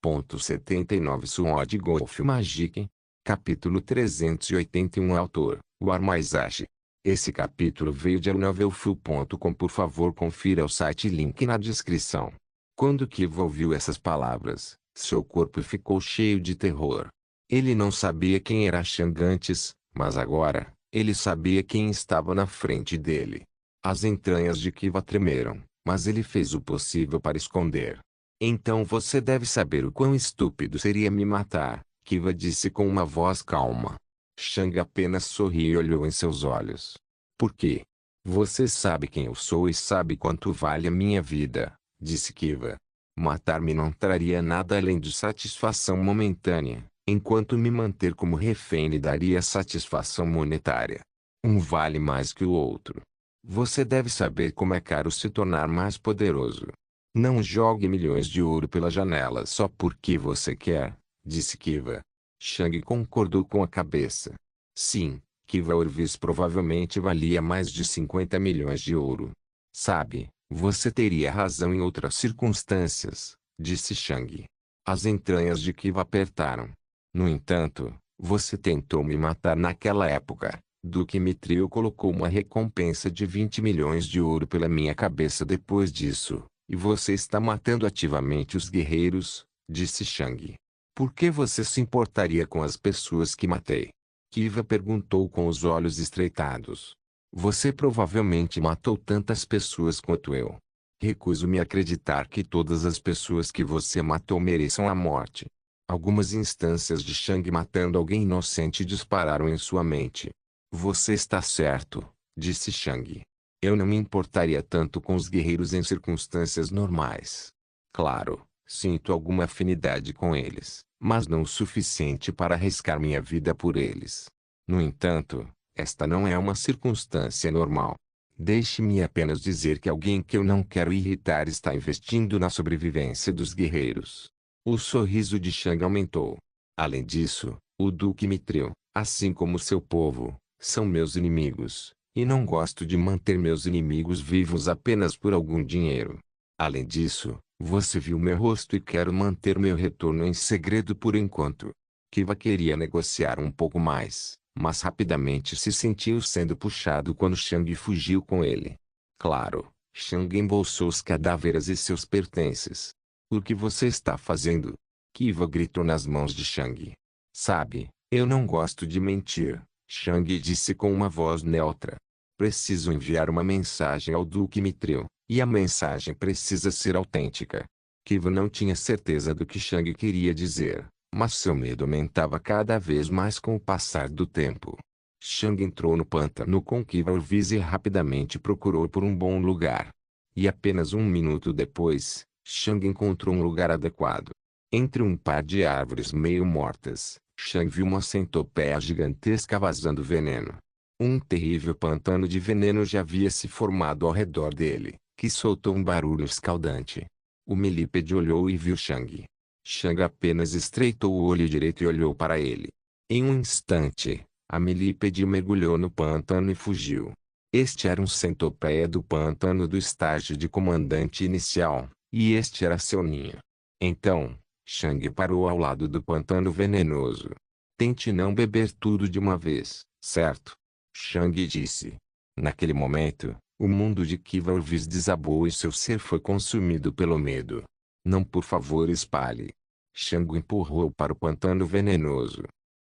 1.79 Sword Golf Magic. Capítulo 381 Autor, War Maizashi. Esse capítulo veio de novelfu.com. Por favor confira o site, link na descrição. Quando Kiva ouviu essas palavras, seu corpo ficou cheio de terror. Ele não sabia quem era Shang antes, mas agora, ele sabia quem estava na frente dele. As entranhas de Kiva tremeram, mas ele fez o possível para esconder. Então você deve saber o quão estúpido seria me matar, Kiva disse com uma voz calma. Shang apenas sorriu e olhou em seus olhos. Por quê? Você sabe quem eu sou e sabe quanto vale a minha vida, disse Kiva. Matar-me não traria nada além de satisfação momentânea, enquanto me manter como refém lhe daria satisfação monetária. Um vale mais que o outro. Você deve saber como é caro se tornar mais poderoso. Não jogue milhões de ouro pela janela só porque você quer, disse Kiva. Shang concordou com a cabeça. Sim, Kiva Orvis provavelmente valia mais de 50 milhões de ouro. Sabe, você teria razão em outras circunstâncias, disse Shang. As entranhas de Kiva apertaram. No entanto, você tentou me matar naquela época. Duque Mithril colocou uma recompensa de 20 milhões de ouro pela minha cabeça depois disso, e você está matando ativamente os guerreiros, disse Shang. Por que você se importaria com as pessoas que matei? Kiva perguntou com os olhos estreitados. Você provavelmente matou tantas pessoas quanto eu. Recuso-me a acreditar que todas as pessoas que você matou mereçam a morte. Algumas instâncias de Shang matando alguém inocente dispararam em sua mente. Você está certo, disse Shang. Eu não me importaria tanto com os guerreiros em circunstâncias normais. Claro, sinto alguma afinidade com eles, mas não o suficiente para arriscar minha vida por eles. No entanto, esta não é uma circunstância normal. Deixe-me apenas dizer que alguém que eu não quero irritar está investindo na sobrevivência dos guerreiros. O sorriso de Shang aumentou. Além disso, o Duque Mithril, assim como seu povo, são meus inimigos, e não gosto de manter meus inimigos vivos apenas por algum dinheiro. Além disso, você viu meu rosto e quero manter meu retorno em segredo por enquanto. Kiva queria negociar um pouco mais, mas rapidamente se sentiu sendo puxado quando Shang fugiu com ele. Claro, Shang embolsou os cadáveres e seus pertences. O que você está fazendo? Kiva gritou nas mãos de Shang. Sabe, eu não gosto de mentir, Shang disse com uma voz neutra. Preciso enviar uma mensagem ao Duque Mithril, e a mensagem precisa ser autêntica. Kiva não tinha certeza do que Shang queria dizer, mas seu medo aumentava cada vez mais com o passar do tempo. Shang entrou no pântano com Kiva Orvis e rapidamente procurou por um bom lugar. E apenas um minuto depois, Shang encontrou um lugar adequado. Entre um par de árvores meio mortas, Shang viu uma centopeia gigantesca vazando veneno. Um terrível pantano de veneno já havia se formado ao redor dele, que soltou um barulho escaldante. O milípede olhou e viu Shang. Shang apenas estreitou o olho direito e olhou para ele. Em um instante, a milípede mergulhou no pântano e fugiu. Este era um centopeia do pântano do estágio de comandante inicial, e este era seu ninho. Então, Shang parou ao lado do pântano venenoso. Tente não beber tudo de uma vez, certo? Shang disse. Naquele momento, o mundo de Kiva Orvis desabou e seu ser foi consumido pelo medo. Não, por favor, espalhe. Shang empurrou para o pântano venenoso.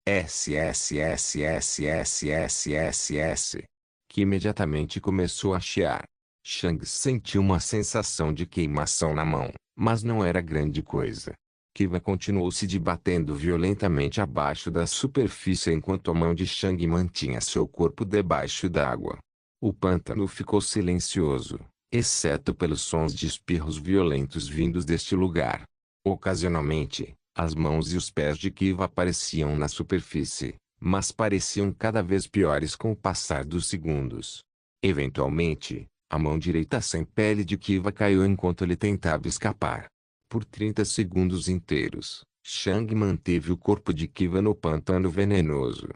SSSSSSSS. Que imediatamente começou a chiar. Shang sentiu uma sensação de queimação na mão, mas não era grande coisa. Kiva continuou se debatendo violentamente abaixo da superfície enquanto a mão de Shang mantinha seu corpo debaixo d'água. O pântano ficou silencioso, exceto pelos sons de espirros violentos vindos deste lugar. Ocasionalmente, as mãos e os pés de Kiva apareciam na superfície, mas pareciam cada vez piores com o passar dos segundos. Eventualmente, a mão direita sem pele de Kiva caiu enquanto ele tentava escapar. Por 30 segundos inteiros, Shang manteve o corpo de Kiva no pântano venenoso.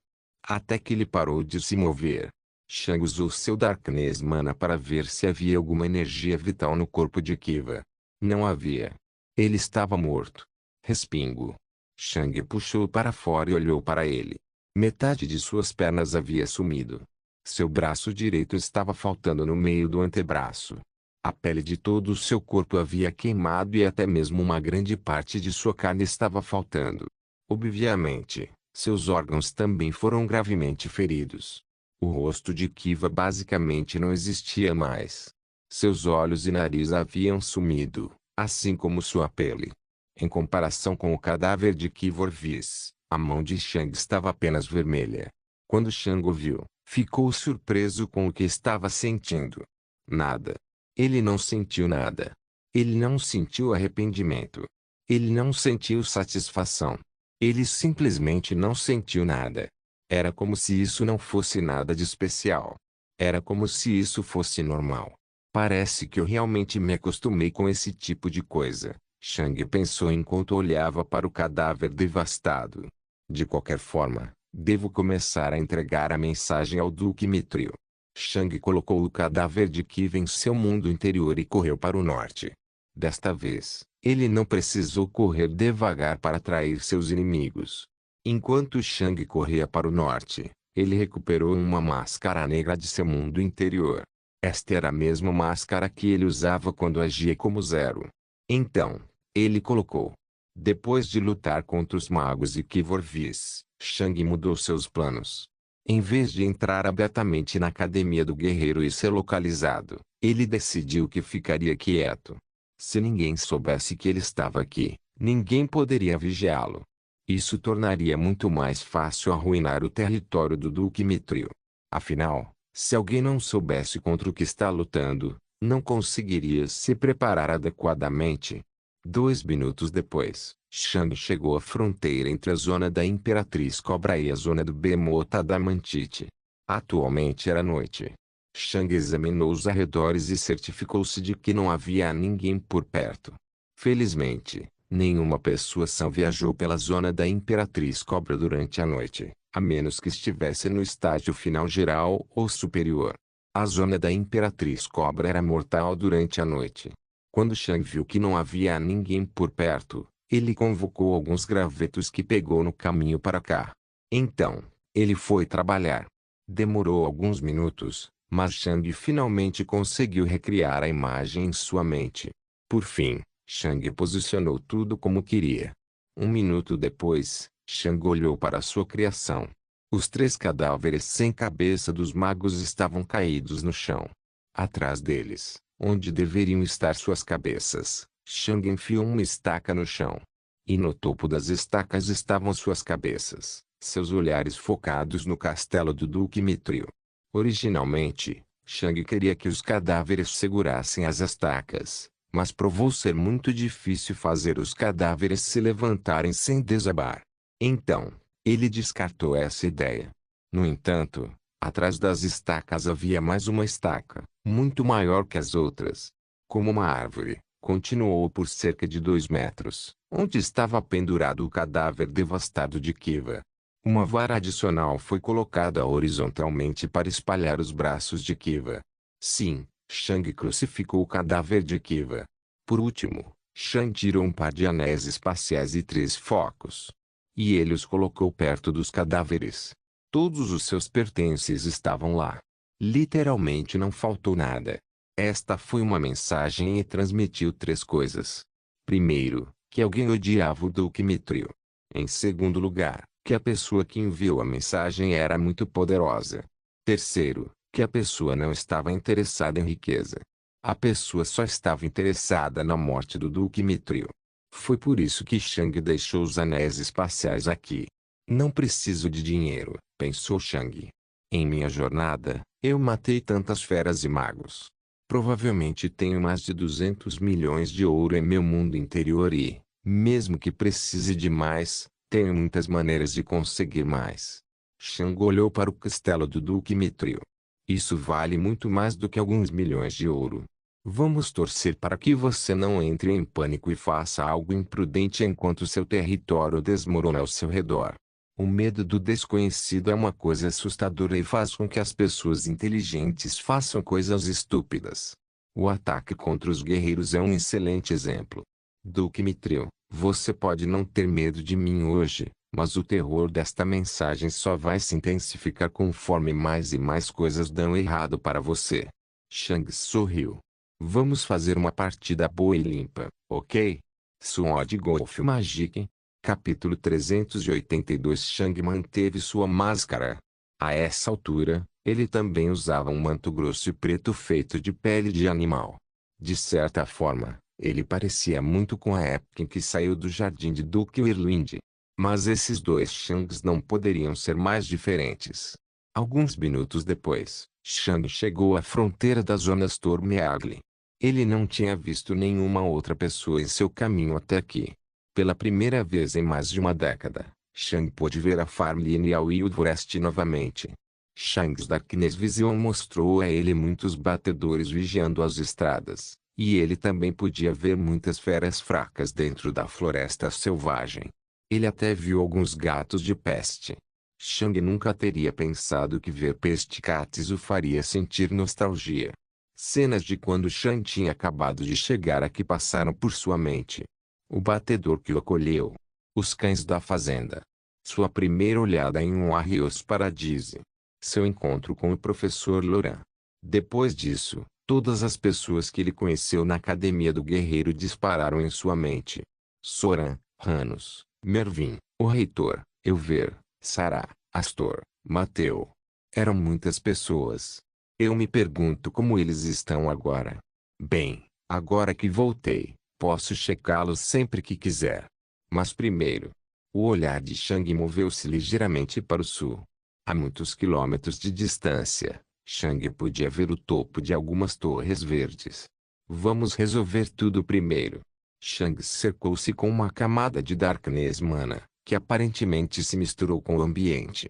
Até que ele parou de se mover. Shang usou seu Darkness Mana para ver se havia alguma energia vital no corpo de Kiva. Não havia. Ele estava morto. Respingo. Shang puxou para fora e olhou para ele. Metade de suas pernas havia sumido. Seu braço direito estava faltando no meio do antebraço. A pele de todo o seu corpo havia queimado e até mesmo uma grande parte de sua carne estava faltando. Obviamente, seus órgãos também foram gravemente feridos. O rosto de Kiva basicamente não existia mais. Seus olhos e nariz haviam sumido, assim como sua pele. Em comparação com o cadáver de Kiva Orvis, a mão de Shang estava apenas vermelha. Quando Shang o viu, ficou surpreso com o que estava sentindo. Nada. Ele não sentiu nada. Ele não sentiu arrependimento. Ele não sentiu satisfação. Ele simplesmente não sentiu nada. Era como se isso não fosse nada de especial. Era como se isso fosse normal. Parece que eu realmente me acostumei com esse tipo de coisa, Shang pensou enquanto olhava para o cadáver devastado. De qualquer forma, devo começar a entregar a mensagem ao Duque Mithril. Shang colocou o cadáver de Kiva em seu mundo interior e correu para o norte. Desta vez, ele não precisou correr devagar para atrair seus inimigos. Enquanto Shang corria para o norte, ele recuperou uma máscara negra de seu mundo interior. Esta era a mesma máscara que ele usava quando agia como Zero. Então, ele colocou. Depois de lutar contra os magos e Kiva Orvis, Shang mudou seus planos. Em vez de entrar abertamente na academia do guerreiro e ser localizado, ele decidiu que ficaria quieto. Se ninguém soubesse que ele estava aqui, ninguém poderia vigiá-lo. Isso tornaria muito mais fácil arruinar o território do Duque Mithril. Afinal, se alguém não soubesse contra o que está lutando, não conseguiria se preparar adequadamente. 2 minutos depois, Shang chegou à fronteira entre a zona da Imperatriz Cobra e a zona do Behemoth Adamantite. Atualmente era noite. Shang examinou os arredores e certificou-se de que não havia ninguém por perto. Felizmente, nenhuma pessoa sã viajou pela zona da Imperatriz Cobra durante a noite, a menos que estivesse no estágio final geral ou superior. A zona da Imperatriz Cobra era mortal durante a noite. Quando Shang viu que não havia ninguém por perto, ele convocou alguns gravetos que pegou no caminho para cá. Então, ele foi trabalhar. Demorou alguns minutos, mas Shang finalmente conseguiu recriar a imagem em sua mente. Por fim, Shang posicionou tudo como queria. 1 minuto depois, Shang olhou para sua criação. Os 3 cadáveres sem cabeça dos magos estavam caídos no chão. Atrás deles, onde deveriam estar suas cabeças, Shang enfiou uma estaca no chão. E no topo das estacas estavam suas cabeças, seus olhares focados no castelo do Duque Mithril. Originalmente, Shang queria que os cadáveres segurassem as estacas, mas provou ser muito difícil fazer os cadáveres se levantarem sem desabar. Então, ele descartou essa ideia. No entanto, atrás das estacas havia mais uma estaca, muito maior que as outras. Como uma árvore, continuou por cerca de 2 metros, onde estava pendurado o cadáver devastado de Kiva. Uma vara adicional foi colocada horizontalmente para espalhar os braços de Kiva. Sim, Shang crucificou o cadáver de Kiva. Por último, Shang tirou um par de anéis espaciais e 3 focos. E ele os colocou perto dos cadáveres. Todos os seus pertences estavam lá. Literalmente não faltou nada. Esta foi uma mensagem e transmitiu 3 coisas. Primeiro, que alguém odiava o Duque Mithril. Em segundo lugar, que a pessoa que enviou a mensagem era muito poderosa. Terceiro, que a pessoa não estava interessada em riqueza. A pessoa só estava interessada na morte do Duque Mithril. Foi por isso que Shang deixou os anéis espaciais aqui. Não preciso de dinheiro, pensou Shang. Em minha jornada, eu matei tantas feras e magos. Provavelmente tenho mais de 200 milhões de ouro em meu mundo interior e, mesmo que precise de mais, tenho muitas maneiras de conseguir mais. Shang olhou para o castelo do Duque Mithril. Isso vale muito mais do que alguns milhões de ouro. Vamos torcer para que você não entre em pânico e faça algo imprudente enquanto seu território desmorona ao seu redor. O medo do desconhecido é uma coisa assustadora e faz com que as pessoas inteligentes façam coisas estúpidas. O ataque contra os guerreiros é um excelente exemplo. Duque Mithril, você pode não ter medo de mim hoje, mas o terror desta mensagem só vai se intensificar conforme mais e mais coisas dão errado para você. Shang sorriu. Vamos fazer uma partida boa e limpa, ok? Sword Golf Magic. Capítulo 382. Shang manteve sua máscara. A essa altura, ele também usava um manto grosso e preto feito de pele de animal. De certa forma, ele parecia muito com a época em que saiu do jardim de Duque Whirlwind. Mas esses dois Shangs não poderiam ser mais diferentes. Alguns minutos depois, Shang chegou à fronteira da zona Stormheagle. Ele não tinha visto nenhuma outra pessoa em seu caminho até aqui. Pela primeira vez em mais de uma década, Shang pôde ver a Farmline e a Wild Forest novamente. Shang's Darkness Vision mostrou a ele muitos batedores vigiando as estradas, e ele também podia ver muitas feras fracas dentro da floresta selvagem. Ele até viu alguns gatos de peste. Shang nunca teria pensado que ver peste-cats o faria sentir nostalgia. Cenas de quando Shang tinha acabado de chegar aqui passaram por sua mente. O batedor que o acolheu. Os cães da fazenda. Sua primeira olhada em um Arrios Paradise. Seu encontro com o professor Laurent. Depois disso, todas as pessoas que ele conheceu na Academia do Guerreiro dispararam em sua mente. Soran, Ranos, Mervin, o reitor, Elver, Sarah, Astor, Mateu. Eram muitas pessoas. Eu me pergunto como eles estão agora. Bem, agora que voltei, posso checá-los sempre que quiser. Mas primeiro, o olhar de Shang moveu-se ligeiramente para o sul. A muitos quilômetros de distância, Shang podia ver o topo de algumas torres verdes. Vamos resolver tudo primeiro. Shang cercou-se com uma camada de Darkness Mana, que aparentemente se misturou com o ambiente.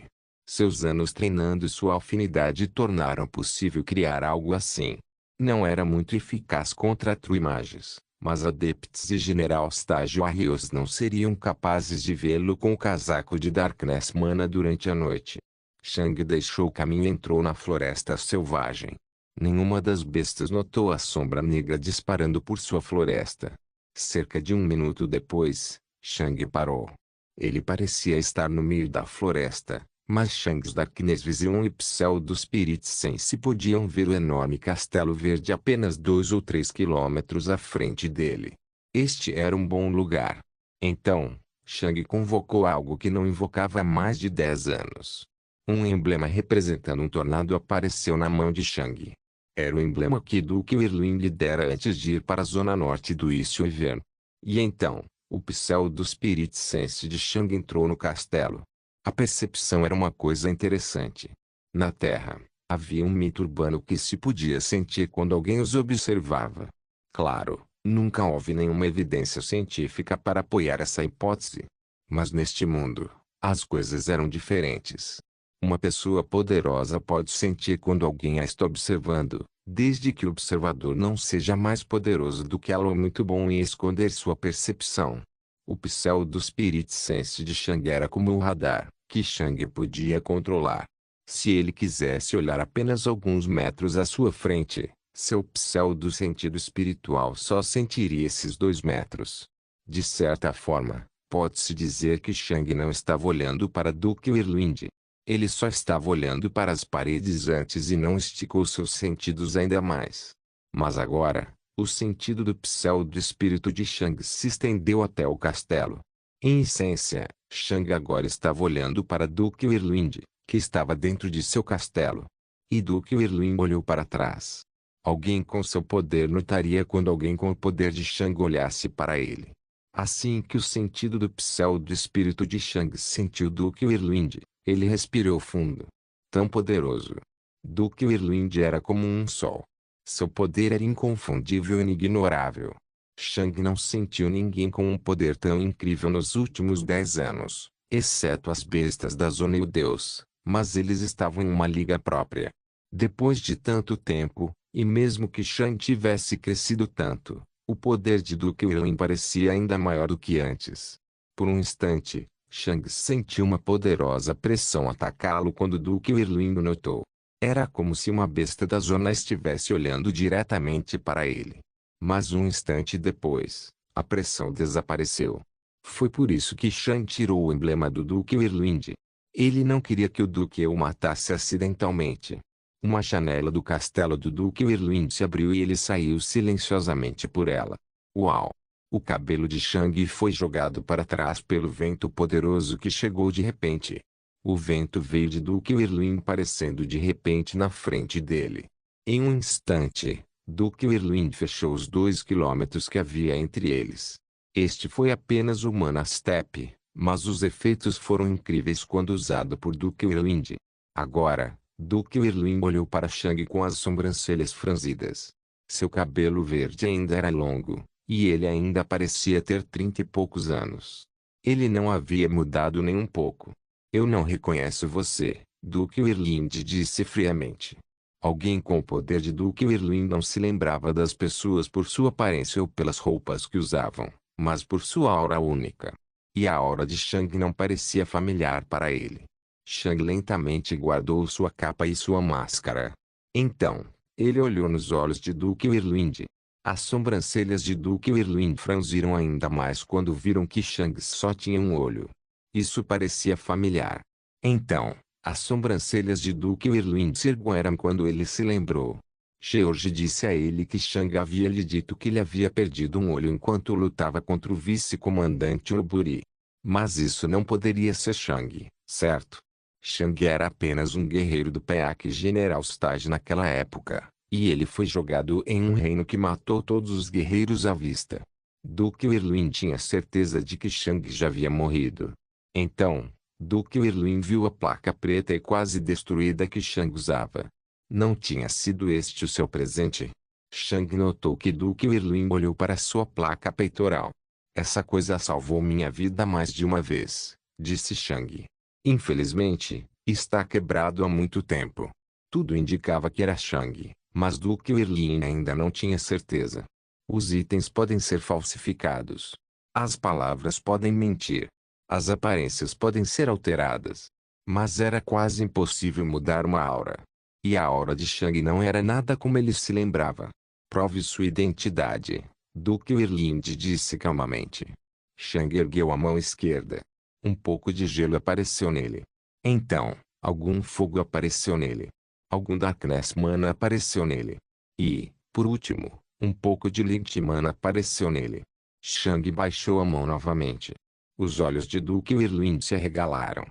Seus anos treinando e sua afinidade tornaram possível criar algo assim. Não era muito eficaz contra Truimages, mas Adepts e General Stage Warriors não seriam capazes de vê-lo com o casaco de Darkness Mana durante a noite. Shang deixou o caminho e entrou na floresta selvagem. Nenhuma das bestas notou a sombra negra disparando por sua floresta. Cerca de um minuto depois, Shang parou. Ele parecia estar no meio da floresta, mas Shang's Darkness Vision e Pseudo Spirit Sense podiam ver o enorme castelo verde apenas 2 ou 3 quilômetros à frente dele. Este era um bom lugar. Então, Shang convocou algo que não invocava há mais de 10 anos. Um emblema representando um tornado apareceu na mão de Shang. Era o emblema que Duque Whirlwind lhe dera antes de ir para a zona norte do Ice-Wyvern. E então, o Pseudo Spirit Sense de Shang entrou no castelo. A percepção era uma coisa interessante. Na Terra, havia um mito urbano que se podia sentir quando alguém os observava. Claro, nunca houve nenhuma evidência científica para apoiar essa hipótese. Mas neste mundo, as coisas eram diferentes. Uma pessoa poderosa pode sentir quando alguém a está observando, desde que o observador não seja mais poderoso do que ela ou muito bom em esconder sua percepção. O Pseudo Spirit Sense de Shang era como um radar, que Shang podia controlar. Se ele quisesse olhar apenas alguns metros à sua frente, seu pseudo-sentido espiritual só sentiria esses 2 metros. De certa forma, pode-se dizer que Shang não estava olhando para Duque Whirlwind. Ele só estava olhando para as paredes antes e não esticou seus sentidos ainda mais. Mas agora, o sentido do pseudo-espírito de Shang se estendeu até o castelo. Em essência, Shang agora estava olhando para Duque Whirlwind, que estava dentro de seu castelo. E Duque Whirlwind olhou para trás. Alguém com seu poder notaria quando alguém com o poder de Shang olhasse para ele. Assim que o sentido do pseudo-espírito de Shang sentiu Duque Whirlwind, ele respirou fundo. Tão poderoso. Duque Whirlwind era como um sol. Seu poder era inconfundível e inignorável. Shang não sentiu ninguém com um poder tão incrível nos últimos 10 anos, exceto as bestas da zona e o deus, mas eles estavam em uma liga própria. Depois de tanto tempo, e mesmo que Shang tivesse crescido tanto, o poder de Duque Whirlwind parecia ainda maior do que antes. Por um instante, Shang sentiu uma poderosa pressão atacá-lo quando Duque Whirlwind o notou. Era como se uma besta da zona estivesse olhando diretamente para ele. Mas um instante depois, A pressão desapareceu. Foi por isso que Shang tirou o emblema do Duque Whirlwind. Ele não queria que o Duque o matasse acidentalmente. Uma janela do castelo do Duque Whirlwind se abriu e ele saiu silenciosamente por ela. Uau! O cabelo de Shang foi jogado para trás pelo vento poderoso que chegou de repente. O vento veio de Duque Whirlwind parecendo de repente na frente dele. Em um instante, Duque Whirlwind fechou os 2 quilômetros que havia entre eles. Este foi apenas o Mana Step, mas os efeitos foram incríveis quando usado por Duque Whirlwind. Agora, Duque Whirlwind olhou para Shang com as sobrancelhas franzidas. Seu cabelo verde ainda era longo, e ele ainda parecia ter 30 e poucos anos. Ele não havia mudado nem um pouco. Eu não reconheço você, Duque Whirlwind disse friamente. Alguém com o poder de Duque Whirlwind não se lembrava das pessoas por sua aparência ou pelas roupas que usavam, mas por sua aura única. E a aura de Shang não parecia familiar para ele. Shang lentamente guardou sua capa e sua máscara. Então, ele olhou nos olhos de Duque Whirlwind. As sobrancelhas de Duque Whirlwind franziram ainda mais quando viram que Shang só tinha um olho. Isso parecia familiar. Então, as sobrancelhas de Duque Whirlwind se ergueram quando ele se lembrou. George disse a ele que Shang havia lhe dito que ele havia perdido um olho enquanto lutava contra o vice-comandante Oburi. Mas isso não poderia ser Shang, certo? Shang era apenas um guerreiro do PAC General Stage naquela época, e ele foi jogado em um reino que matou todos os guerreiros à vista. Duque Whirlwind tinha certeza de que Shang já havia morrido. Então, Duque Whirlwind viu a placa preta e quase destruída que Shang usava. Não tinha sido este o seu presente? Shang notou que Duque Whirlwind olhou para sua placa peitoral. Essa coisa salvou minha vida mais de uma vez, disse Shang. Infelizmente, está quebrado há muito tempo. Tudo indicava que era Shang, mas Duque Whirlwind ainda não tinha certeza. Os itens podem ser falsificados. As palavras podem mentir. As aparências podem ser alteradas. Mas era quase impossível mudar uma aura. E a aura de Shang não era nada como ele se lembrava. Prove sua identidade, Duque Whirlwind disse calmamente. Shang ergueu a mão esquerda. Um pouco de gelo apareceu nele. Então, algum fogo apareceu nele. Algum Darkness Mana apareceu nele. E, por último, um pouco de Light Mana apareceu nele. Shang baixou a mão novamente. Os olhos de Duque Whirlwind se arregalaram.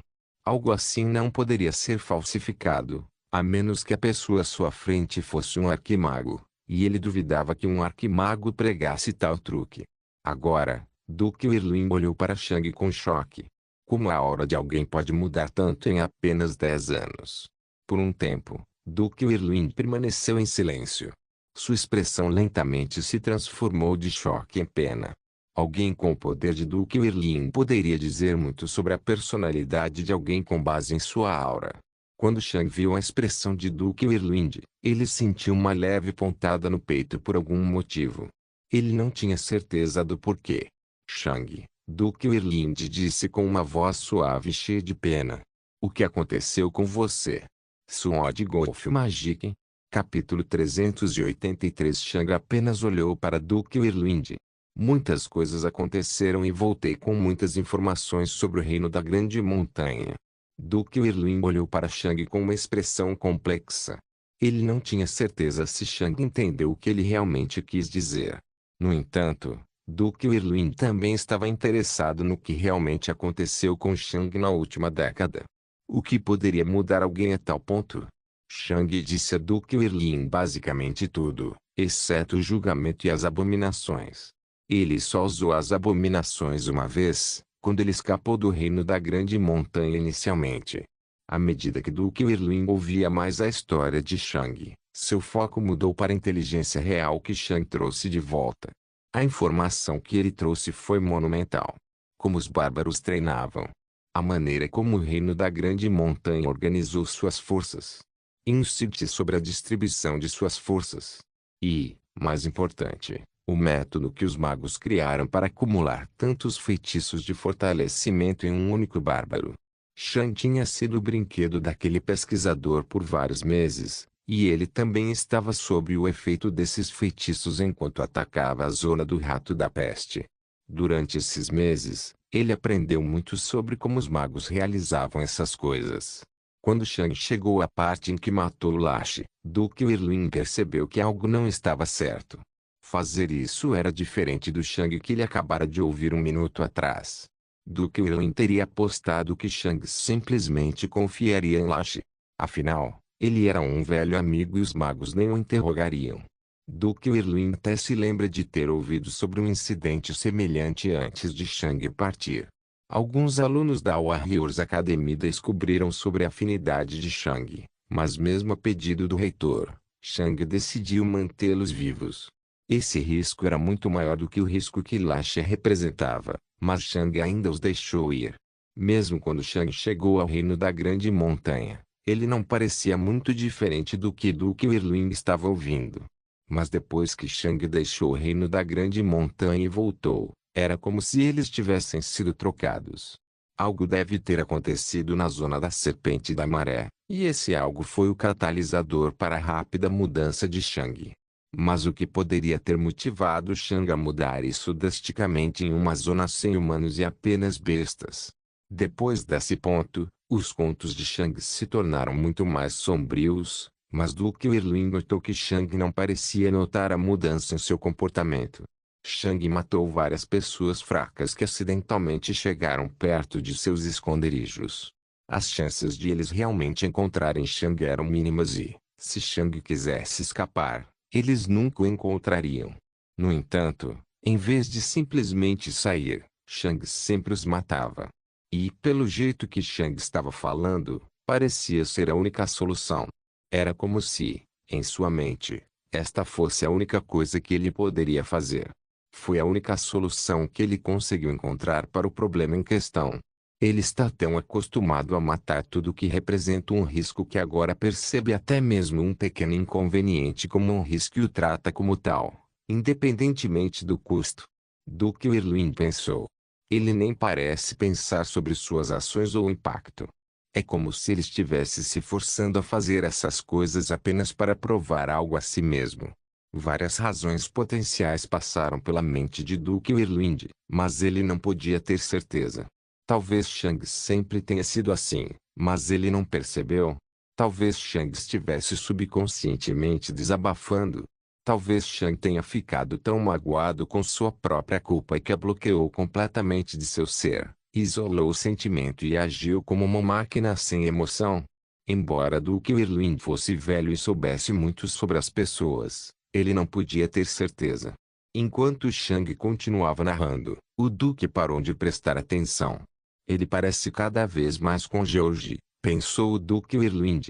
Algo assim não poderia ser falsificado, a menos que a pessoa à sua frente fosse um arquimago, e ele duvidava que um arquimago pregasse tal truque. Agora, Duque Whirlwind olhou para Shang com choque. Como a aura de alguém pode mudar tanto em apenas 10 anos? Por um tempo, Duque Whirlwind permaneceu em silêncio. Sua expressão lentamente se transformou de choque em pena. Alguém com o poder de Duque Whirlwind poderia dizer muito sobre a personalidade de alguém com base em sua aura. Quando Shang viu a expressão de Duque Whirlwind, ele sentiu uma leve pontada no peito por algum motivo. Ele não tinha certeza do porquê. Shang, Duque Whirlwind disse com uma voz suave e cheia de pena. O que aconteceu com você? Sword Golf Magic? Capítulo 383. Shang apenas olhou para Duque Whirlwind. Muitas coisas aconteceram e voltei com muitas informações sobre o reino da Grande Montanha. Duque Whirlwind olhou para Shang com uma expressão complexa. Ele não tinha certeza se Shang entendeu o que ele realmente quis dizer. No entanto, Duque Whirlwind também estava interessado no que realmente aconteceu com Shang na última década. O que poderia mudar alguém a tal ponto? Shang disse a Duque Whirlwind basicamente tudo, exceto o julgamento e as abominações. Ele só usou as abominações uma vez, quando ele escapou do reino da Grande Montanha inicialmente. À medida que Duque Whirlwind ouvia mais a história de Shang, seu foco mudou para a inteligência real que Shang trouxe de volta. A informação que ele trouxe foi monumental. Como os bárbaros treinavam. A maneira como o reino da Grande Montanha organizou suas forças. Insights sobre a distribuição de suas forças. E, mais importante, o método que os magos criaram para acumular tantos feitiços de fortalecimento em um único bárbaro. Shang tinha sido o brinquedo daquele pesquisador por vários meses, e ele também estava sob o efeito desses feitiços enquanto atacava a zona do Rato da Peste. Durante esses meses, ele aprendeu muito sobre como os magos realizavam essas coisas. Quando Shang chegou à parte em que matou Lash, Duke Irwin percebeu que algo não estava certo. Fazer isso era diferente do Shang que ele acabara de ouvir um minuto atrás. Duke Irwin teria apostado que Shang simplesmente confiaria em Lash. Afinal, ele era um velho amigo e os magos nem o interrogariam. Duke Irwin até se lembra de ter ouvido sobre um incidente semelhante antes de Shang partir. Alguns alunos da Warriors Academy descobriram sobre a afinidade de Shang, mas mesmo a pedido do reitor, Shang decidiu mantê-los vivos. Esse risco era muito maior do que o risco que Lash representava, mas Shang ainda os deixou ir. Mesmo quando Shang chegou ao reino da Grande Montanha, ele não parecia muito diferente do que Duke Irwin estava ouvindo. Mas depois que Shang deixou o reino da Grande Montanha e voltou, era como se eles tivessem sido trocados. Algo deve ter acontecido na zona da Serpente da Maré, e esse algo foi o catalisador para a rápida mudança de Shang. Mas o que poderia ter motivado Shang a mudar isso drasticamente em uma zona sem humanos e apenas bestas? Depois desse ponto, os contos de Shang se tornaram muito mais sombrios, mas Duke Irwin notou que Shang não parecia notar a mudança em seu comportamento. Shang matou várias pessoas fracas que acidentalmente chegaram perto de seus esconderijos. As chances de eles realmente encontrarem Shang eram mínimas e, se Shang quisesse escapar, eles nunca o encontrariam. No entanto, em vez de simplesmente sair, Shang sempre os matava. E, pelo jeito que Shang estava falando, parecia ser a única solução. Era como se, em sua mente, esta fosse a única coisa que ele poderia fazer. Foi a única solução que ele conseguiu encontrar para o problema em questão. Ele está tão acostumado a matar tudo que representa um risco que agora percebe até mesmo um pequeno inconveniente como um risco e o trata como tal, independentemente do custo. Duke Irwin pensou. Ele nem parece pensar sobre suas ações ou o impacto. É como se ele estivesse se forçando a fazer essas coisas apenas para provar algo a si mesmo. Várias razões potenciais passaram pela mente de Duke Irwin, mas ele não podia ter certeza. Talvez Shang sempre tenha sido assim, mas ele não percebeu. Talvez Shang estivesse subconscientemente desabafando. Talvez Shang tenha ficado tão magoado com sua própria culpa que a bloqueou completamente de seu ser, isolou o sentimento e agiu como uma máquina sem emoção. Embora Duke Irwin fosse velho e soubesse muito sobre as pessoas, ele não podia ter certeza. Enquanto Shang continuava narrando, o Duque parou de prestar atenção. Ele parece cada vez mais com George, pensou o Duque Irwin.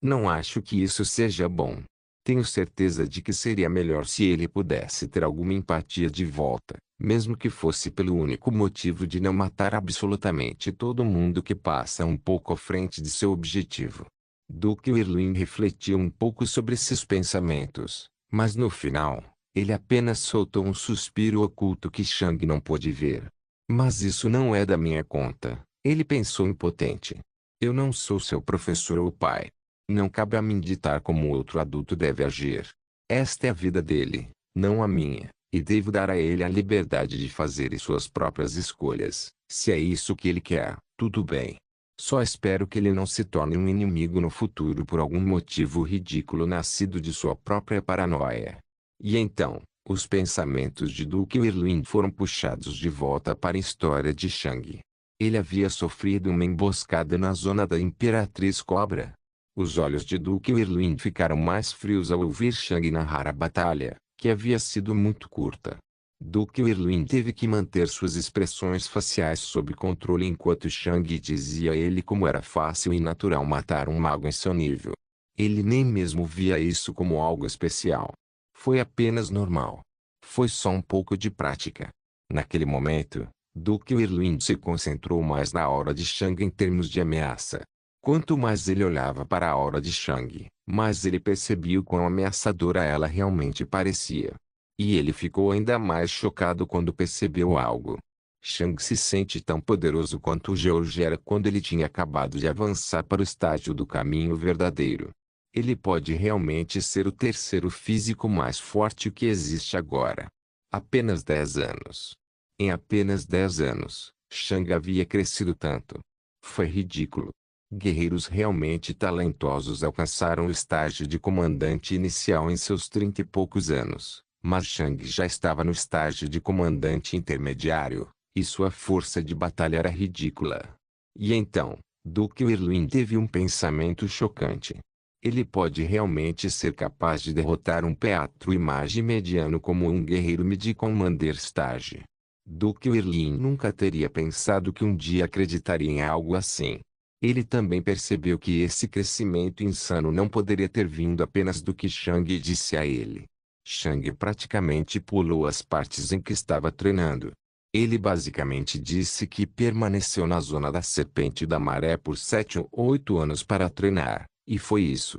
Não acho que isso seja bom. Tenho certeza de que seria melhor se ele pudesse ter alguma empatia de volta, mesmo que fosse pelo único motivo de não matar absolutamente todo mundo que passa um pouco à frente de seu objetivo. Duke Irwin refletiu um pouco sobre esses pensamentos, mas no final, ele apenas soltou um suspiro oculto que Shang não pôde ver. Mas isso não é da minha conta, ele pensou impotente. Eu não sou seu professor ou pai. Não cabe a mim ditar como outro adulto deve agir. Esta é a vida dele, não a minha, e devo dar a ele a liberdade de fazer suas próprias escolhas. Se é isso que ele quer, tudo bem. Só espero que ele não se torne um inimigo no futuro por algum motivo ridículo nascido de sua própria paranoia. E então, os pensamentos de Duke Irwin foram puxados de volta para a história de Shang. Ele havia sofrido uma emboscada na zona da Imperatriz Cobra. Os olhos de Duke Irwin ficaram mais frios ao ouvir Shang narrar a batalha, que havia sido muito curta. Duke Irwin teve que manter suas expressões faciais sob controle enquanto Shang dizia a ele como era fácil e natural matar um mago em seu nível. Ele nem mesmo via isso como algo especial. Foi apenas normal. Foi só um pouco de prática. Naquele momento, Duke Irwin se concentrou mais na aura de Shang em termos de ameaça. Quanto mais ele olhava para a aura de Shang, mais ele percebia o quão ameaçadora ela realmente parecia. E ele ficou ainda mais chocado quando percebeu algo. Shang se sente tão poderoso quanto George era quando ele tinha acabado de avançar para o estágio do caminho verdadeiro. Ele pode realmente ser o terceiro físico mais forte que existe agora. Apenas 10 anos. Em apenas 10 anos, Shang havia crescido tanto. Foi ridículo. Guerreiros realmente talentosos alcançaram o estágio de comandante inicial em seus 30 e poucos anos, mas Shang já estava no estágio de comandante intermediário, e sua força de batalha era ridícula. E então, Duke Erwin teve um pensamento chocante. Ele pode realmente ser capaz de derrotar um teatro imagem mediano como um guerreiro midi-commander stage. Duke Erwin nunca teria pensado que um dia acreditaria em algo assim. Ele também percebeu que esse crescimento insano não poderia ter vindo apenas do que Shang disse a ele. Shang praticamente pulou as partes em que estava treinando. Ele basicamente disse que permaneceu na zona da Serpente da Maré por 7 ou 8 anos para treinar, e foi isso.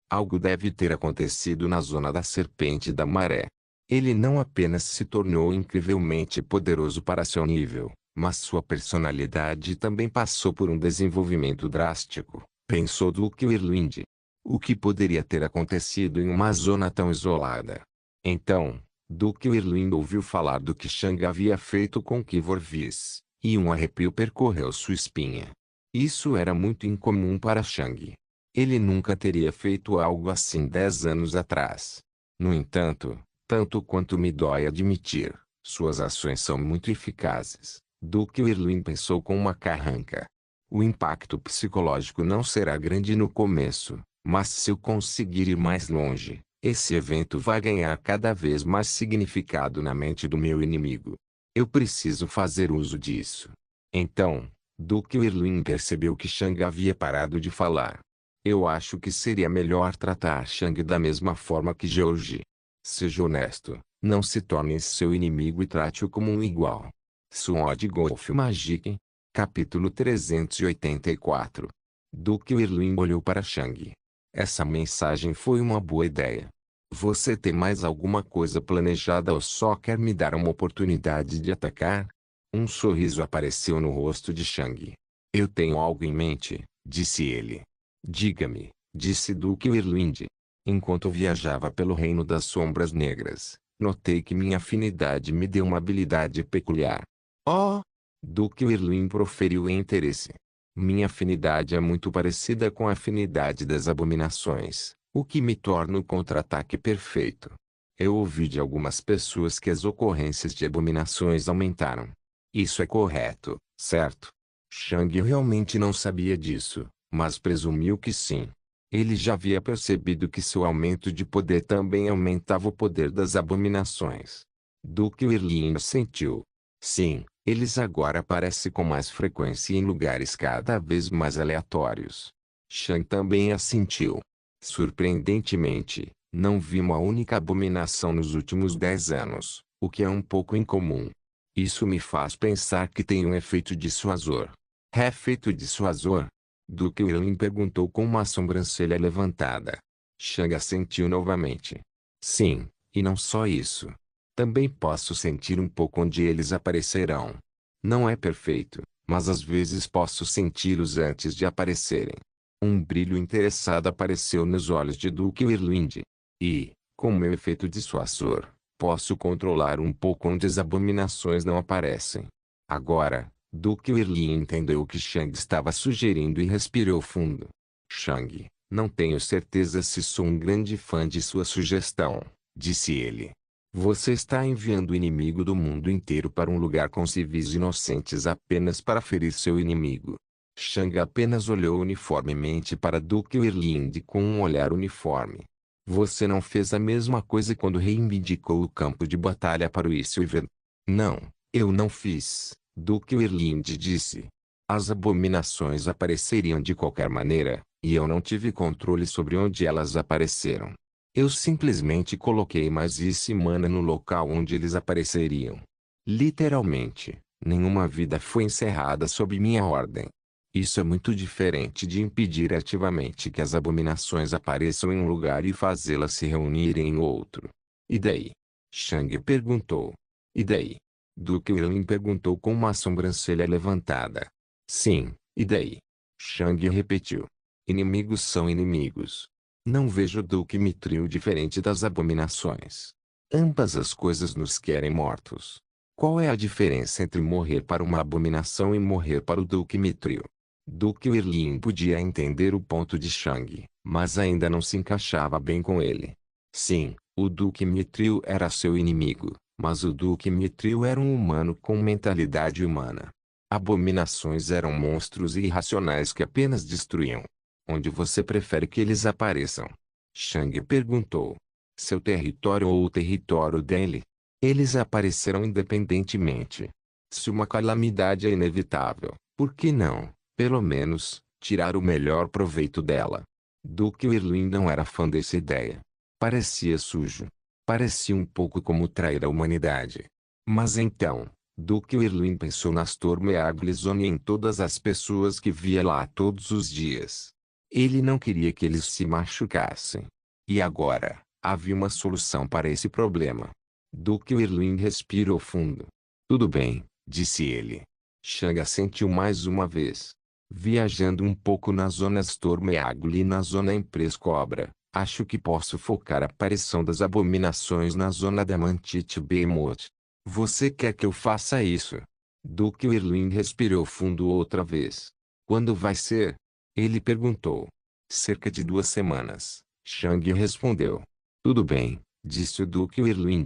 Algo deve ter acontecido na zona da Serpente da Maré. Ele não apenas se tornou incrivelmente poderoso para seu nível, mas sua personalidade também passou por um desenvolvimento drástico, pensou Duke Erwind. O que poderia ter acontecido em uma zona tão isolada? Então, Duke Erwind ouviu falar do que Shang havia feito com Kivor Vis, e um arrepio percorreu sua espinha. Isso era muito incomum para Shang. Ele nunca teria feito algo assim 10 anos atrás. No entanto, tanto quanto me dói admitir, suas ações são muito eficazes. Duke Erwin pensou com uma carranca. O impacto psicológico não será grande no começo, mas se eu conseguir ir mais longe, esse evento vai ganhar cada vez mais significado na mente do meu inimigo. Eu preciso fazer uso disso. Então, Duke Erwin percebeu que Shang havia parado de falar. Eu acho que seria melhor tratar Shang da mesma forma que George. Seja honesto, não se torne seu inimigo e trate-o como um igual. Sword Golf Magic. Capítulo 384. Duke Erwin olhou para Shang. Essa mensagem foi uma boa ideia. Você tem mais alguma coisa planejada ou só quer me dar uma oportunidade de atacar? Um sorriso apareceu no rosto de Shang. Eu tenho algo em mente, disse ele. Diga-me, disse Duke Erwind. Enquanto viajava pelo reino das sombras negras, notei que minha afinidade me deu uma habilidade peculiar. Oh! Duke Erwin proferiu em interesse. Minha afinidade é muito parecida com a afinidade das abominações, o que me torna o contra-ataque perfeito. Eu ouvi de algumas pessoas que as ocorrências de abominações aumentaram. Isso é correto, certo? Shang realmente não sabia disso, mas presumiu que sim. Ele já havia percebido que seu aumento de poder também aumentava o poder das abominações. Duke Erwin sentiu. Sim, eles agora aparecem com mais frequência em lugares cada vez mais aleatórios. Shang também assentiu. Surpreendentemente, não vi uma única abominação nos últimos 10 anos, o que é um pouco incomum. Isso me faz pensar que tem um efeito dissuasor. Efeito dissuasor? Duke Erwin perguntou com uma sobrancelha levantada. Shang assentiu novamente. Sim, e não só isso. Também posso sentir um pouco onde eles aparecerão. Não é perfeito, mas às vezes posso senti-los antes de aparecerem. Um brilho interessado apareceu nos olhos de Duke Erwind. E, com meu efeito dissuasor, posso controlar um pouco onde as abominações não aparecem. Agora, Duke Erwin entendeu o que Shang estava sugerindo e respirou fundo. Shang, não tenho certeza se sou um grande fã de sua sugestão, disse ele. Você está enviando o inimigo do mundo inteiro para um lugar com civis inocentes apenas para ferir seu inimigo. Shang apenas olhou uniformemente para Duke Erwin com um olhar uniforme. Você não fez a mesma coisa quando reivindicou o campo de batalha para o Isilver? Não, eu não fiz, Duke Erwin disse. As abominações apareceriam de qualquer maneira, e eu não tive controle sobre onde elas apareceram. Eu simplesmente coloquei mais isso e mana no local onde eles apareceriam. Literalmente, nenhuma vida foi encerrada sob minha ordem. Isso é muito diferente de impedir ativamente que as abominações apareçam em um lugar e fazê-las se reunirem em outro. E daí? Shang perguntou. E daí? Duke Erwin perguntou com uma sobrancelha levantada. Sim, e daí? Shang repetiu. Inimigos são inimigos. Não vejo Duke Mithril diferente das abominações. Ambas as coisas nos querem mortos. Qual é a diferença entre morrer para uma abominação e morrer para o Duque Mithril? Duque Wirlin podia entender o ponto de Shang, mas ainda não se encaixava bem com ele. Sim, o Duque Mithril era seu inimigo, mas o Duque Mithril era um humano com mentalidade humana. Abominações eram monstros irracionais que apenas destruíam. Onde você prefere que eles apareçam? Shang perguntou. Seu território ou o território dele? Eles aparecerão independentemente. Se uma calamidade é inevitável, por que não, pelo menos, tirar o melhor proveito dela? Duque Wirlin não era fã dessa ideia. Parecia sujo. Parecia um pouco como trair a humanidade. Mas então, Duque Wirlin pensou nas Tormeaglizone e em todas as pessoas que via lá todos os dias. Ele não queria que eles se machucassem. E agora, havia uma solução para esse problema. Duque Wirlin respirou fundo. Tudo bem, disse ele. Shang assentiu mais uma vez. Viajando um pouco na zona Stormeagle e na zona Empress Cobra, acho que posso focar a aparição das abominações na zona da Mantite Behemoth. Você quer que eu faça isso? Duque Wirlin respirou fundo outra vez. Quando vai ser? Ele perguntou. Cerca de 2 semanas, Shang respondeu. Tudo bem, disse o Duque Wirlin.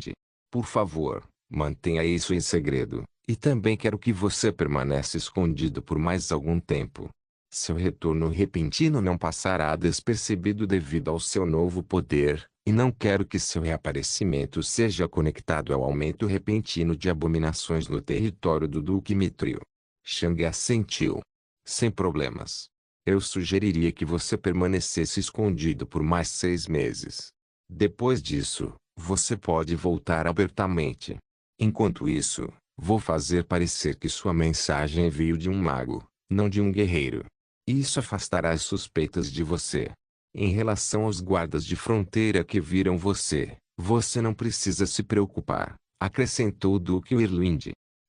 Por favor, mantenha isso em segredo, e também quero que você permaneça escondido por mais algum tempo. Seu retorno repentino não passará despercebido devido ao seu novo poder, e não quero que seu reaparecimento seja conectado ao aumento repentino de abominações no território do Duque Mithril. Shang assentiu. Sem problemas. Eu sugeriria que você permanecesse escondido por mais 6 meses. Depois disso, você pode voltar abertamente. Enquanto isso, vou fazer parecer que sua mensagem veio de um mago, não de um guerreiro. Isso afastará as suspeitas de você. Em relação aos guardas de fronteira que viram você, você não precisa se preocupar, acrescentou o Duque Wirlin.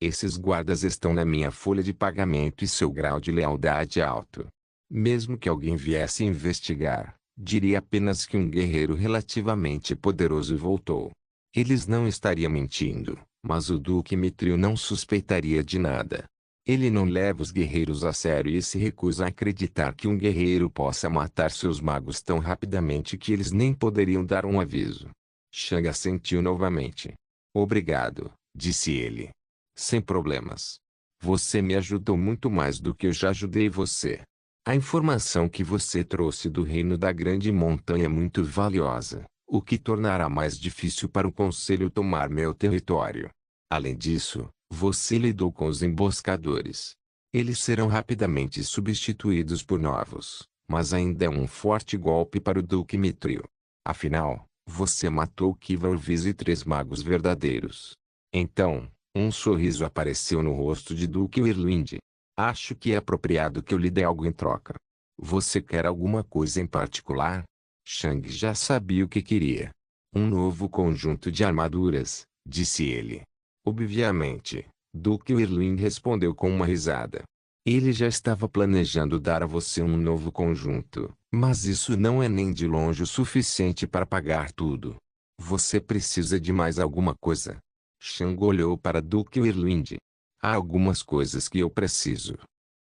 Esses guardas estão na minha folha de pagamento e seu grau de lealdade é alto. Mesmo que alguém viesse investigar, diria apenas que um guerreiro relativamente poderoso voltou. Eles não estariam mentindo, mas o Duque Mithril não suspeitaria de nada. Ele não leva os guerreiros a sério e se recusa a acreditar que um guerreiro possa matar seus magos tão rapidamente que eles nem poderiam dar um aviso. Shang assentiu novamente. Obrigado, disse ele. Sem problemas. Você me ajudou muito mais do que eu já ajudei você. A informação que você trouxe do reino da Grande Montanha é muito valiosa, o que tornará mais difícil para o Conselho tomar meu território. Além disso, você lidou com os emboscadores. Eles serão rapidamente substituídos por novos, mas ainda é um forte golpe para o Duque Mithril. Afinal, você matou Kiva Orvis e 3 magos verdadeiros. Então, um sorriso apareceu no rosto de Duque Wirlin. Acho que é apropriado que eu lhe dê algo em troca. Você quer alguma coisa em particular? Shang já sabia o que queria. Um novo conjunto de armaduras, disse ele. Obviamente, Duque Wirlin respondeu com uma risada. Ele já estava planejando dar a você um novo conjunto, mas isso não é nem de longe o suficiente para pagar tudo. Você precisa de mais alguma coisa? Shang olhou para Duque Wirlin. Há algumas coisas que eu preciso.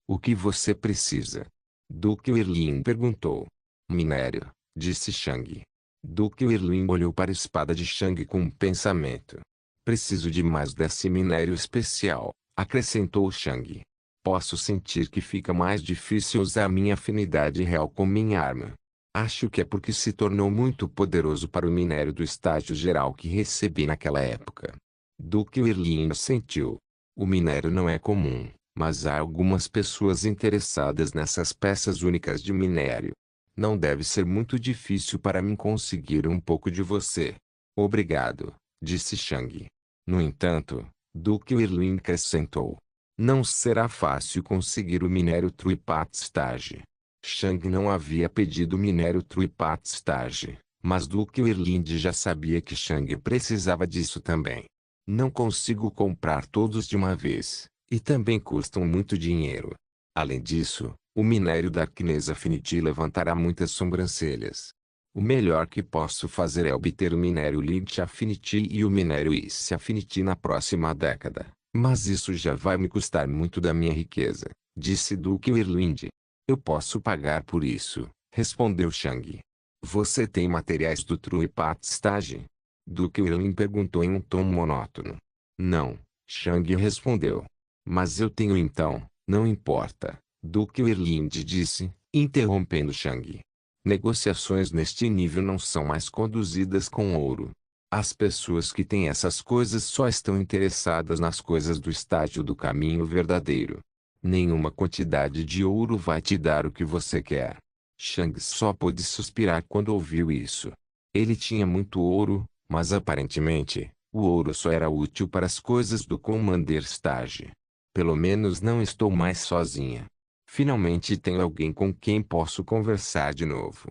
O que você precisa? Duque Wirlin perguntou. Minério, disse Shang. Duque Wirlin olhou para a espada de Shang com um pensamento. Preciso de mais desse minério especial, acrescentou Shang. Posso sentir que fica mais difícil usar minha afinidade real com minha arma. Acho que é porque se tornou muito poderoso para o minério do estágio geral que recebi naquela época. Duque Wirlin assentiu. O minério não é comum, mas há algumas pessoas interessadas nessas peças únicas de minério. Não deve ser muito difícil para mim conseguir um pouco de você. Obrigado, disse Shang. No entanto, Duque Wirlin acrescentou. Não será fácil conseguir o minério Truipat Stage. Shang não havia pedido o minério Truipat Stage, mas Duque Wirlin já sabia que Shang precisava disso também. Não consigo comprar todos de uma vez, e também custam muito dinheiro. Além disso, o minério Darkness Affinity levantará muitas sobrancelhas. O melhor que posso fazer é obter o minério Lynch Affinity e o minério Ice Affinity na próxima década. Mas isso já vai me custar muito da minha riqueza, disse Duke Whirlwind. Eu posso pagar por isso, respondeu Chang. Você tem materiais do True Path Stage? Duke Whirlwind perguntou em um tom monótono. Não, Chang respondeu. Mas eu tenho então, não importa, Duke Whirlwind disse, interrompendo Chang. Negociações neste nível não são mais conduzidas com ouro. As pessoas que têm essas coisas só estão interessadas nas coisas do estágio do caminho verdadeiro. Nenhuma quantidade de ouro vai te dar o que você quer. Chang só pôde suspirar quando ouviu isso. Ele tinha muito ouro, mas aparentemente, o ouro só era útil para as coisas do Commander Stage. Pelo menos não estou mais sozinha. Finalmente tenho alguém com quem posso conversar de novo.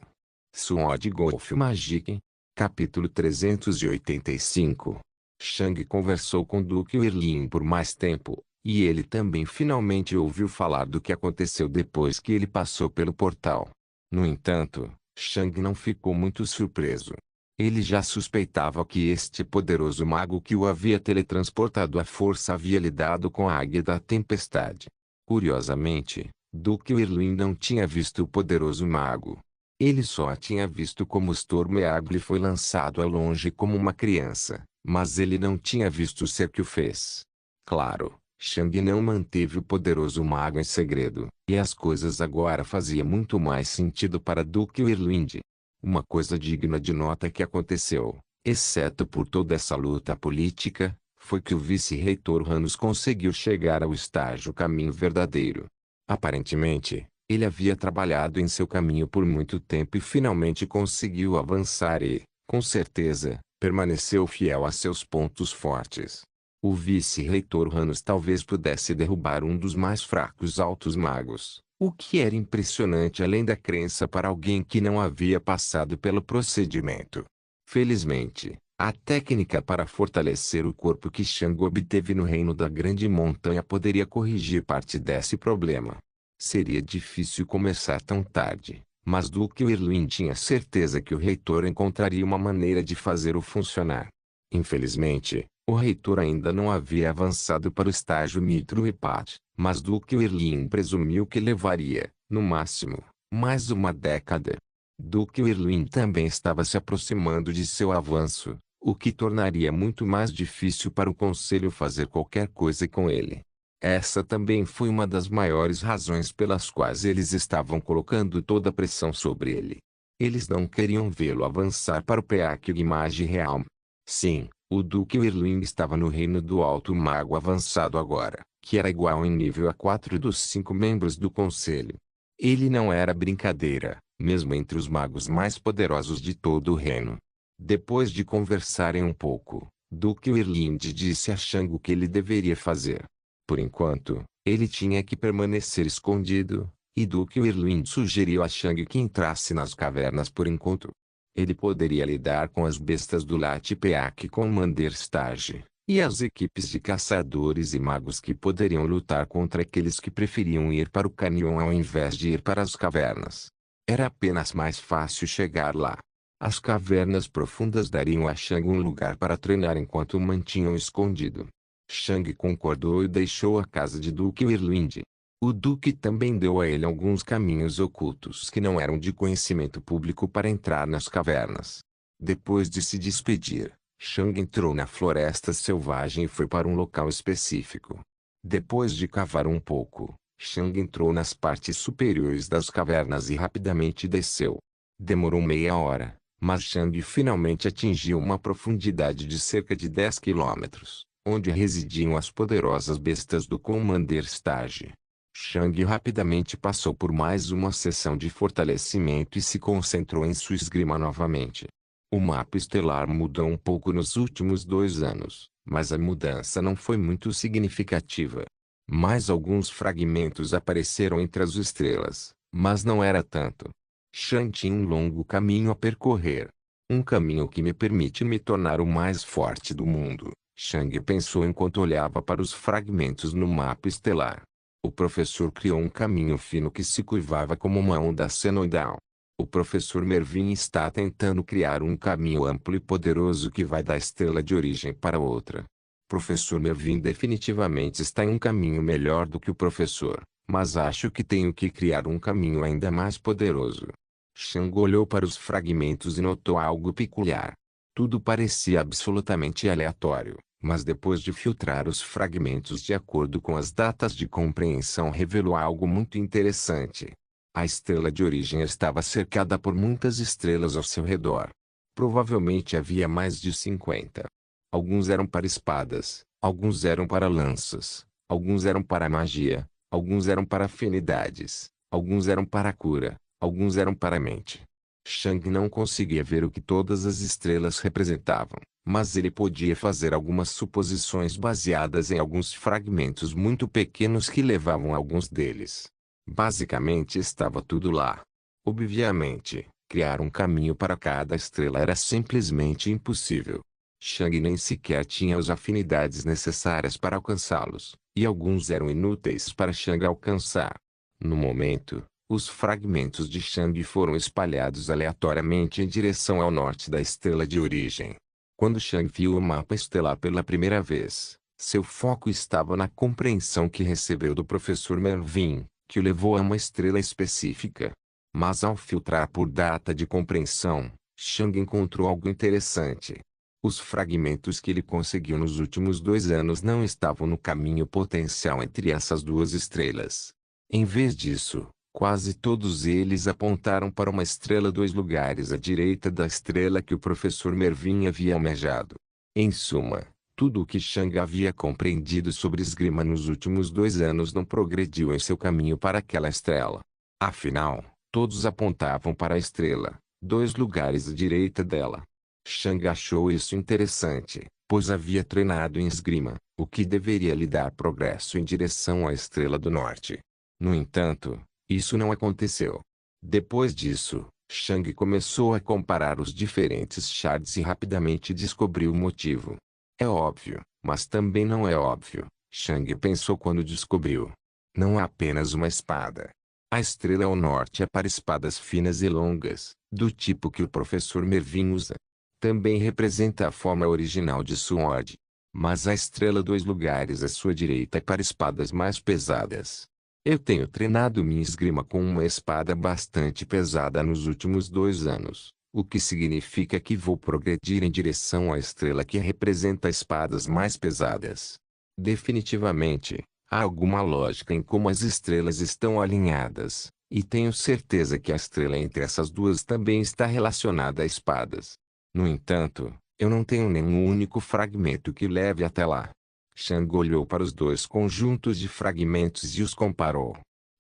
Sword Golf Magic, capítulo 385. Chang conversou com Duke Whirlwind por mais tempo, e ele também finalmente ouviu falar do que aconteceu depois que ele passou pelo portal. No entanto, Chang não ficou muito surpreso. Ele já suspeitava que este poderoso mago que o havia teletransportado à força havia lidado com a Águia da Tempestade. Curiosamente, Duke Whirlwind não tinha visto o poderoso mago. Ele só a tinha visto como Stormeagle foi lançado ao longe como uma criança, mas ele não tinha visto ser que o fez. Claro, Chang não manteve o poderoso mago em segredo, e as coisas agora faziam muito mais sentido para Duke Whirlwind. Uma coisa digna de nota que aconteceu, exceto por toda essa luta política, foi que o vice-reitor Hanus conseguiu chegar ao estágio caminho verdadeiro. Aparentemente, ele havia trabalhado em seu caminho por muito tempo e finalmente conseguiu avançar e, com certeza, permaneceu fiel a seus pontos fortes. O vice-reitor Hanus talvez pudesse derrubar um dos mais fracos altos magos, o que era impressionante além da crença para alguém que não havia passado pelo procedimento. Felizmente, a técnica para fortalecer o corpo que Chang obteve no reino da Grande Montanha poderia corrigir parte desse problema. Seria difícil começar tão tarde, mas Duke Whirlwind tinha certeza que o reitor encontraria uma maneira de fazer-o funcionar. Infelizmente, o reitor ainda não havia avançado para o estágio Mitru Path, mas Duke Whirlwind presumiu que levaria, no máximo, mais uma década. Duke Whirlwind também estava se aproximando de seu avanço, o que tornaria muito mais difícil para o conselho fazer qualquer coisa com ele. Essa também foi uma das maiores razões pelas quais eles estavam colocando toda a pressão sobre ele. Eles não queriam vê-lo avançar para o Peak Image Realm. Sim, o Duke Whirlwind estava no reino do Alto Mago avançado agora, que era igual em nível a 4 dos 5 membros do conselho. Ele não era brincadeira, mesmo entre os magos mais poderosos de todo o reino. Depois de conversarem um pouco, Duke Whirlwind disse a Chang o que ele deveria fazer. Por enquanto, ele tinha que permanecer escondido, e Duke Whirlwind sugeriu a Chang que entrasse nas cavernas por enquanto. Ele poderia lidar com as bestas do Latpeak Commander Stage, e as equipes de caçadores e magos que poderiam lutar contra aqueles que preferiam ir para o canyon ao invés de ir para as cavernas. Era apenas mais fácil chegar lá. As cavernas profundas dariam a Chang um lugar para treinar enquanto o mantinham escondido. Chang concordou e deixou a casa de Duke Whirlwind. O Duque também deu a ele alguns caminhos ocultos que não eram de conhecimento público para entrar nas cavernas. Depois de se despedir, Chang entrou na floresta selvagem e foi para um local específico. Depois de cavar um pouco, Chang entrou nas partes superiores das cavernas e rapidamente desceu. Demorou meia hora, mas Chang finalmente atingiu uma profundidade de cerca de 10 quilômetros, onde residiam as poderosas bestas do Commander Stage. Chang rapidamente passou por mais uma sessão de fortalecimento e se concentrou em sua esgrima novamente. O mapa estelar mudou um pouco nos últimos 2 anos, mas a mudança não foi muito significativa. Mais alguns fragmentos apareceram entre as estrelas, mas não era tanto. Chang tinha um longo caminho a percorrer. Um caminho que me permite me tornar o mais forte do mundo, Chang pensou enquanto olhava para os fragmentos no mapa estelar. O professor criou um caminho fino que se curvava como uma onda senoidal. O professor Mervyn está tentando criar um caminho amplo e poderoso que vai da estrela de origem para outra. Professor Mervyn definitivamente está em um caminho melhor do que o professor, mas acho que tenho que criar um caminho ainda mais poderoso. Chang olhou para os fragmentos e notou algo peculiar. Tudo parecia absolutamente aleatório, mas depois de filtrar os fragmentos de acordo com as datas de compreensão revelou algo muito interessante. A estrela de origem estava cercada por muitas estrelas ao seu redor. Provavelmente havia mais de 50. Alguns eram para espadas, alguns eram para lanças, alguns eram para magia, alguns eram para afinidades, alguns eram para cura, alguns eram para a mente. Chang não conseguia ver o que todas as estrelas representavam, mas ele podia fazer algumas suposições baseadas em alguns fragmentos muito pequenos que levavam a alguns deles. Basicamente estava tudo lá. Obviamente, criar um caminho para cada estrela era simplesmente impossível. Chang nem sequer tinha as afinidades necessárias para alcançá-los, e alguns eram inúteis para Chang alcançar. No momento, os fragmentos de Chang foram espalhados aleatoriamente em direção ao norte da estrela de origem. Quando Chang viu o mapa estelar pela primeira vez, seu foco estava na compreensão que recebeu do professor Mervyn, que o levou a uma estrela específica. Mas ao filtrar por data de compreensão, Chang encontrou algo interessante. Os fragmentos que ele conseguiu nos últimos 2 anos não estavam no caminho potencial entre essas duas estrelas. Em vez disso, quase todos eles apontaram para uma estrela 2 lugares à direita da estrela que o professor Mervyn havia almejado. Em suma, tudo o que Chang havia compreendido sobre esgrima nos últimos 2 anos não progrediu em seu caminho para aquela estrela. Afinal, todos apontavam para a estrela, 2 lugares à direita dela. Chang achou isso interessante, pois havia treinado em esgrima, o que deveria lhe dar progresso em direção à estrela do norte. No entanto, isso não aconteceu. Depois disso, Chang começou a comparar os diferentes shards e rapidamente descobriu o motivo. É óbvio, mas também não é óbvio, Chang pensou quando descobriu. Não há apenas uma espada. A estrela ao norte é para espadas finas e longas, do tipo que o professor Mervyn usa. Também representa a forma original de Sword. Mas a estrela 2 lugares à sua direita é para espadas mais pesadas. Eu tenho treinado minha esgrima com uma espada bastante pesada nos últimos 2 anos, o que significa que vou progredir em direção à estrela que representa espadas mais pesadas. Definitivamente, há alguma lógica em como as estrelas estão alinhadas, e tenho certeza que a estrela entre essas duas também está relacionada a espadas. No entanto, eu não tenho nenhum único fragmento que leve até lá. Chang olhou para os 2 conjuntos de fragmentos e os comparou.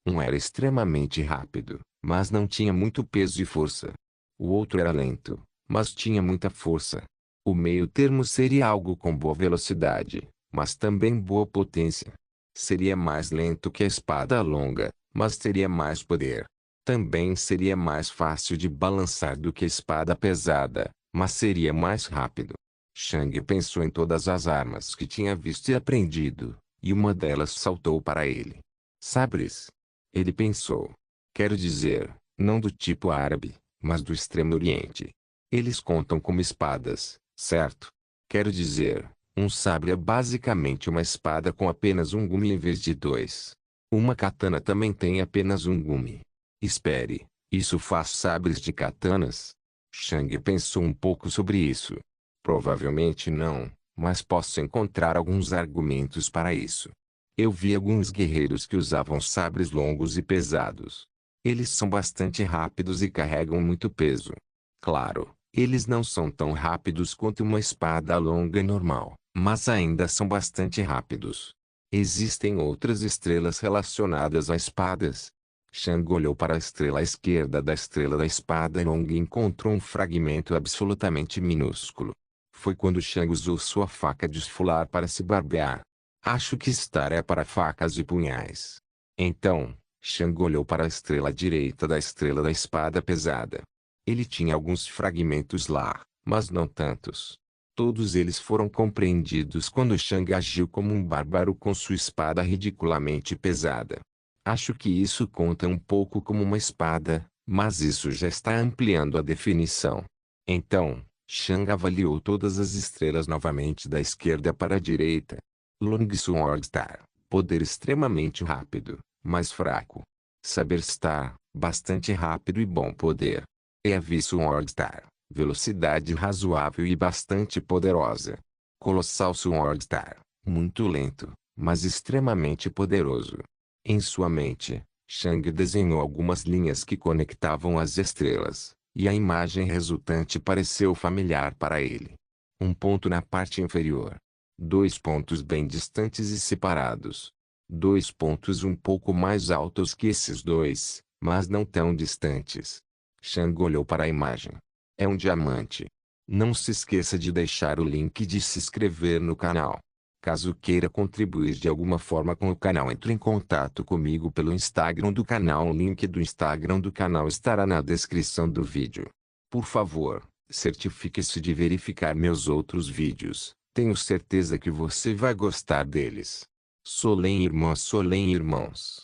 Um era extremamente rápido, mas não tinha muito peso e força. O outro era lento, mas tinha muita força. O meio termo seria algo com boa velocidade, mas também boa potência. Seria mais lento que a espada longa, mas teria mais poder. Também seria mais fácil de balançar do que a espada pesada, mas seria mais rápido. Chang pensou em todas as armas que tinha visto e aprendido, e uma delas saltou para ele. Sabres? Ele pensou. Quero dizer, não do tipo árabe, mas do Extremo Oriente. Eles contam como espadas, certo? Quero dizer, um sabre é basicamente uma espada com apenas um gume em vez de 2. Uma katana também tem apenas um gume. Espere, isso faz sabres de katanas? Chang pensou um pouco sobre isso. Provavelmente não, mas posso encontrar alguns argumentos para isso. Eu vi alguns guerreiros que usavam sabres longos e pesados. Eles são bastante rápidos e carregam muito peso. Claro, eles não são tão rápidos quanto uma espada longa normal, mas ainda são bastante rápidos. Existem outras estrelas relacionadas a espadas. Chang olhou para a estrela à esquerda da estrela da espada longa e encontrou um fragmento absolutamente minúsculo. Foi quando Chang usou sua faca de esfolar para se barbear. Acho que Star é para facas e punhais. Então, Chang olhou para a estrela à direita da estrela da espada pesada. Ele tinha alguns fragmentos lá, mas não tantos. Todos eles foram compreendidos quando Chang agiu como um bárbaro com sua espada ridiculamente pesada. Acho que isso conta um pouco como uma espada, Mas isso já está ampliando a definição. Então, Chang avaliou todas as estrelas novamente da esquerda para a direita. Long Sword Star, poder extremamente rápido, mas fraco. Saber Star, bastante rápido e bom poder. Heavy Sword Star, velocidade razoável e bastante poderosa. Colossal Sword Star, muito lento, mas extremamente poderoso. Em sua mente, Chang desenhou algumas linhas que conectavam as estrelas, e a imagem resultante pareceu familiar para ele. Um ponto na parte inferior. 2 pontos bem distantes e separados. 2 pontos um pouco mais altos que esses dois, mas não tão distantes. Chang olhou para a imagem. É um diamante. Não se esqueça de deixar o link de se inscrever no canal. Caso queira contribuir de alguma forma com o canal, entre em contato comigo pelo Instagram do canal. O link do Instagram do canal estará na descrição do vídeo. Por favor, certifique-se de verificar meus outros vídeos. Tenho certeza que você vai gostar deles. Solem irmãos.